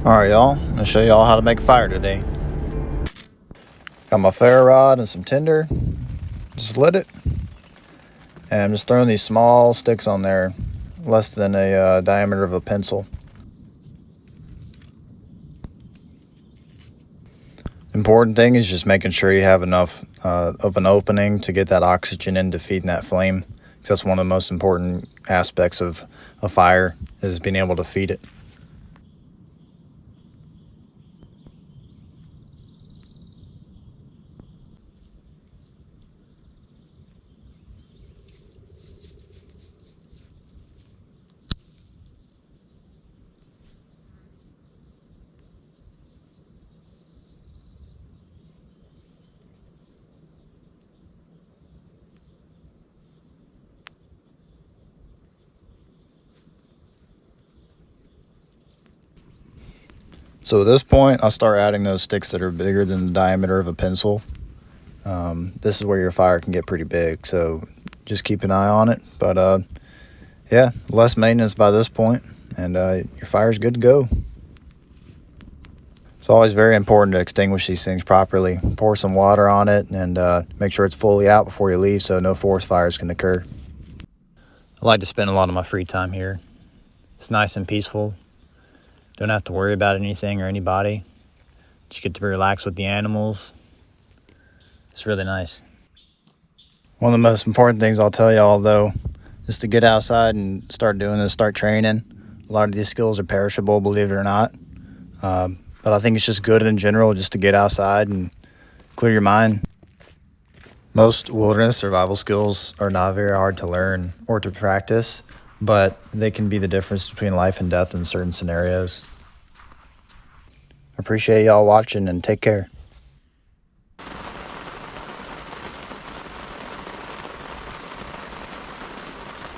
Alright y'all, I'm going to show y'all how to make a fire today. Got my ferro rod and some tinder, just lit it, and I'm just throwing these small sticks on there, less than a diameter of a pencil. Important thing is just making sure you have enough of an opening to get that oxygen into feeding that flame, because that's one of the most important aspects of a fire, is being able to feed it. So at this point, I'll start adding those sticks that are bigger than the diameter of a pencil. This is where your fire can get pretty big, so just keep an eye on it. But yeah, less maintenance by this point, and your fire's good to go. It's always very important to extinguish these things properly. Pour some water on it and make sure it's fully out before you leave so no forest fires can occur. I like to spend a lot of my free time here. It's nice and peaceful. Don't have to worry about anything or anybody. Just get to relax with the animals. It's really nice. One of the most important things I'll tell y'all though is to get outside and start doing this, start training. A lot of these skills are perishable, believe it or not. But I think it's just good in general just to get outside and clear your mind. Most wilderness survival skills are not very hard to learn or to practice, but they can be the difference between life and death in certain scenarios. Appreciate y'all watching and take care.